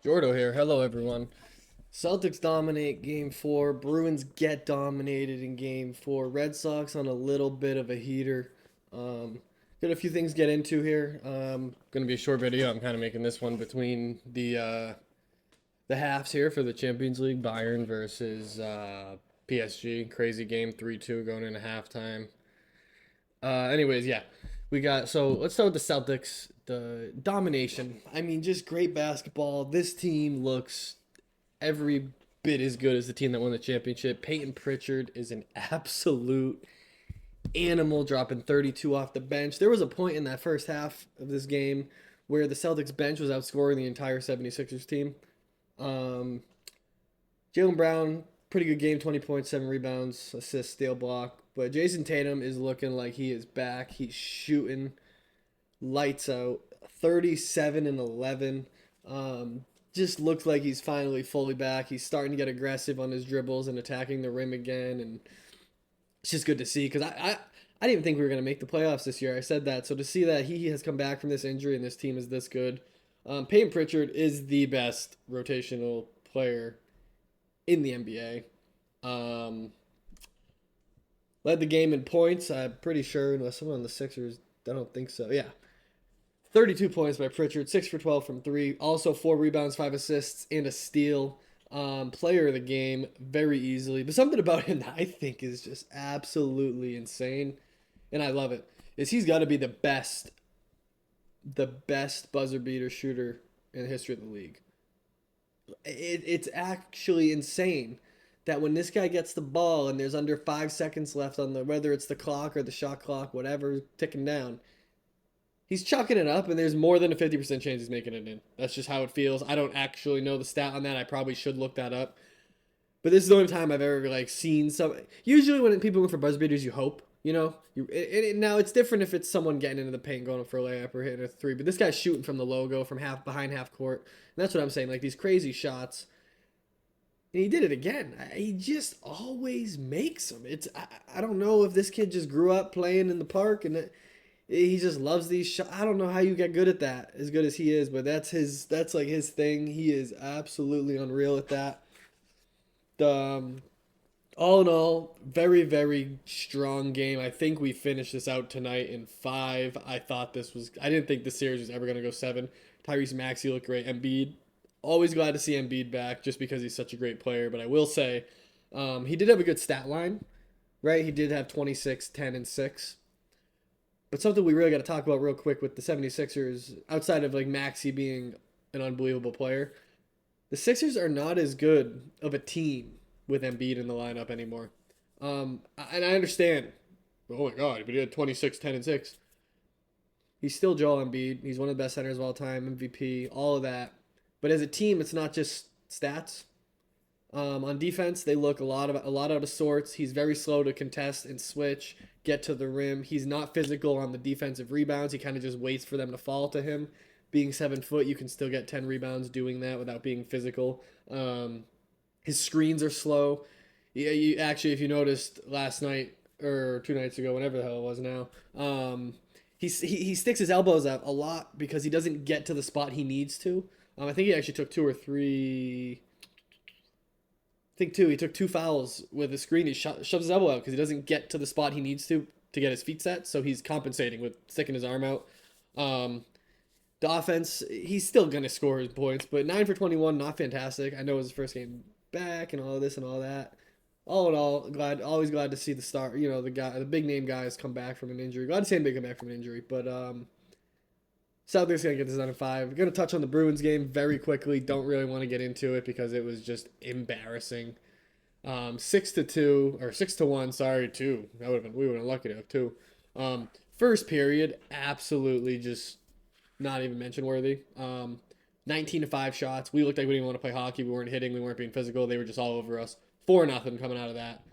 Jordo here. Hello, everyone. Celtics dominate game four. Bruins get dominated in game four. Red Sox on a little bit of a heater. Got a few things to get into here. Going to be a short video. I'm kind of making this one between the halves here for the Champions League. Bayern versus PSG. Crazy game, 3-2 going into halftime. Anyways, yeah, we got. So let's start with the Celtics. The domination. I mean, just great basketball. This team looks every bit as good as the team that won the championship. Peyton Pritchard is an absolute animal, dropping 32 off the bench. There was a point in that first half of this game where the Celtics bench was outscoring the entire 76ers team. Um, Jaylen Brown, pretty good game, 20 points, 7 rebounds, assist, steal, block. But Jason Tatum is looking like he is back. He's shooting lights out, 37 and 11. Just looks like he's finally fully back. He's starting to get aggressive on his dribbles and attacking the rim again, and it's just good to see because I didn't even think we were going to make the playoffs this year. I said that. So to see that he has come back from this injury and this team is this good. Peyton Pritchard is the best rotational player in the NBA. Led the game in points, I'm pretty sure, unless someone on the Sixers, I don't think so. Yeah. 32 points by Pritchard, 6 for 12 from 3. Also 4 rebounds, 5 assists, and a steal. Player of the game very easily. But something about him that I think is just absolutely insane, and I love it, is he's got to be the best buzzer beater shooter in the history of the league. It's actually insane that when this guy gets the ball and there's under 5 seconds left on the whether it's the clock or the shot clock, whatever, ticking down, he's chucking it up and there's more than a 50% chance he's making it in. That's just how it feels. I don't actually know the stat on that. I probably should look that up. But this is the only time I've ever seen some. Usually when people go for buzzer beaters, you hope, now it's different if it's someone getting into the paint, going for a layup or hitting a three. But this guy's shooting from the logo, from behind half court, and that's what I'm saying. Like these crazy shots, and he did it again. He just always makes them. I don't know if this kid just grew up playing in the park and he just loves these shots. I don't know how you get good at that, as good as he is, but that's like his thing. He is absolutely unreal at that. Um, all in all, very, very strong game. I think we finished this out tonight in 5. I didn't think the series was ever going to go 7. Tyrese Maxey looked great. Embiid, always glad to see Embiid back just because he's such a great player. But I will say, he did have a good stat line, right? He did have 26, 10, and 6. But something we really got to talk about real quick with the 76ers, outside of like Maxey being an unbelievable player, the Sixers are not as good of a team with Embiid in the lineup anymore. And I understand. Oh my God, but he had 26, 10, and 6. He's still Joel Embiid. He's one of the best centers of all time, MVP, all of that. But as a team, it's not just stats. On defense, they look a lot out of sorts. He's very slow to contest and switch, get to the rim. He's not physical on the defensive rebounds. He kind of just waits for them to fall to him. Being 7 foot, you can still get 10 rebounds doing that without being physical. His screens are slow. Yeah, if you noticed last night or 2 nights ago, whenever the hell it was now, he sticks his elbows up a lot because he doesn't get to the spot he needs to. I think he actually took 2 or 3. I think 2. He took 2 fouls with a screen. He shoves his elbow out because he doesn't get to the spot he needs to get his feet set. So he's compensating with sticking his arm out. The offense, he's still going to score his points, but 9 for 21, not fantastic. I know it was his first game back and all this and all that. All in all, always glad to see the big name guys come back from an injury. Glad to see him come back from an injury, but Celtics going to get this done in 5. We're going to touch on the Bruins game very quickly. Don't really want to get into it because it was just embarrassing. 6-2 or 6-1. Sorry, 2. We would have been lucky to have 2. First period, absolutely just not even mention worthy. 19-5 shots. We looked like we didn't want to play hockey. We weren't hitting. We weren't being physical. They were just all over us. 4-0 coming out of that.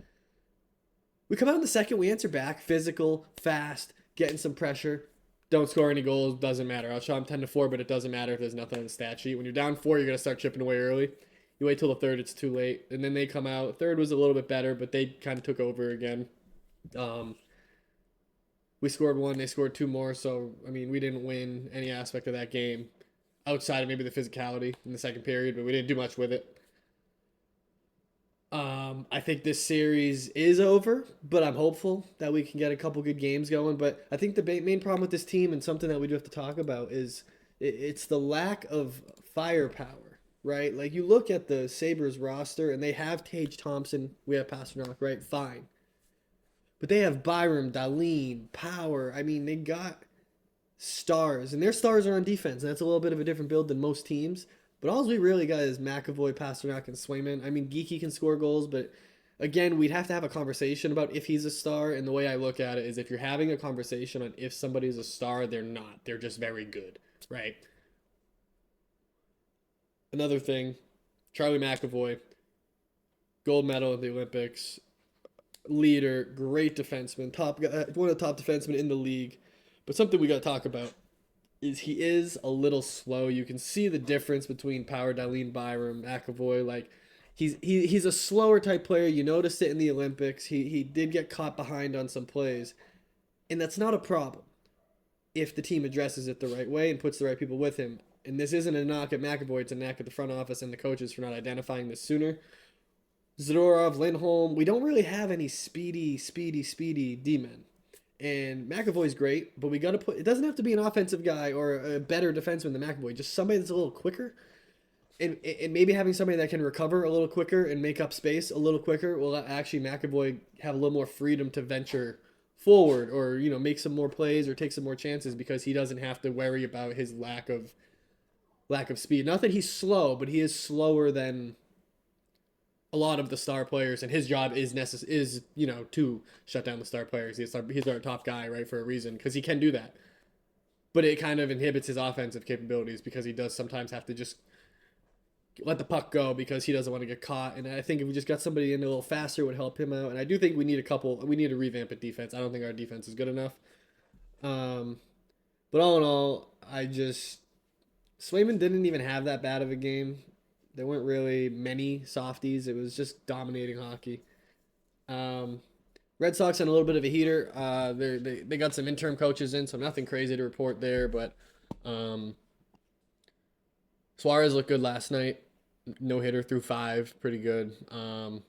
We come out in the second. We answer back. Physical, fast, getting some pressure. Don't score any goals. Doesn't matter. I'll show them 10-4, but it doesn't matter if there's nothing on the stat sheet. When you're down 4, you're going to start chipping away early. You wait till the third. It's too late. And then they come out. Third was a little bit better, but they kind of took over again. We scored 1. They scored 2 more. So, I mean, we didn't win any aspect of that game. outside of maybe the physicality in the second period, but we didn't do much with it. I think this series is over, but I'm hopeful that we can get a couple good games going. But I think the main problem with this team, and something that we do have to talk about, is it's the lack of firepower, right? Like you look at the Sabres roster, and they have Tage Thompson, we have Pasternak, right? Fine. But they have Byram, Dahlin, Power. I mean, they got stars, and their stars are on defense, and that's a little bit of a different build than most teams. But all we really got is McAvoy, Pasternak, and Swayman. I mean, Geeky can score goals, but again, we'd have to have a conversation about if he's a star. And the way I look at it is if you're having a conversation on if somebody's a star, they're not. They're just very good, right? Another thing, Charlie McAvoy, gold medal at the Olympics, leader, great defenseman, one of the top defensemen in the league. But something we got to talk about is he is a little slow. You can see the difference between Power, Dahlin, Byram, McAvoy. Like he's a slower type player. You noticed it in the Olympics. He did get caught behind on some plays, and that's not a problem if the team addresses it the right way and puts the right people with him. And this isn't a knock at McAvoy; it's a knock at the front office and the coaches for not identifying this sooner. Zadorov, Lindholm, we don't really have any speedy D-men. And McAvoy's great, but we got to put. It doesn't have to be an offensive guy or a better defenseman than McAvoy. Just somebody that's a little quicker, and maybe having somebody that can recover a little quicker and make up space a little quicker will actually McAvoy have a little more freedom to venture forward or make some more plays or take some more chances because he doesn't have to worry about his lack of speed. Not that he's slow, but he is slower than a lot of the star players, and his job is to shut down the star players. He's our top guy, right, for a reason, because he can do that. But it kind of inhibits his offensive capabilities because he does sometimes have to just let the puck go because he doesn't want to get caught. And I think if we just got somebody in a little faster, it would help him out. And I do think we need to revamp at defense. I don't think our defense is good enough. Um, but all in all, Swayman didn't even have that bad of a game. There weren't really many softies. It was just dominating hockey. Um, Red Sox on a little bit of a heater. They got some interim coaches in, so nothing crazy to report there. But um, Suarez looked good last night. No hitter through 5, pretty good. We'll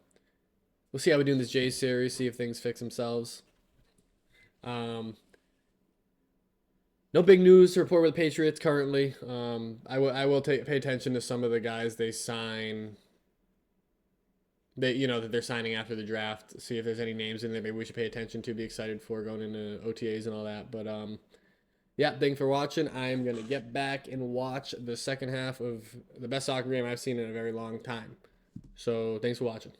see how we do in this Jays series. See if things fix themselves. Um, no big news to report with the Patriots currently. I will pay attention to some of the guys they sign. That they're signing after the draft. See if there's any names in there maybe we should pay attention to, be excited for going into OTAs and all that. But yeah, thanks for watching. I'm gonna get back and watch the second half of the best soccer game I've seen in a very long time. So thanks for watching.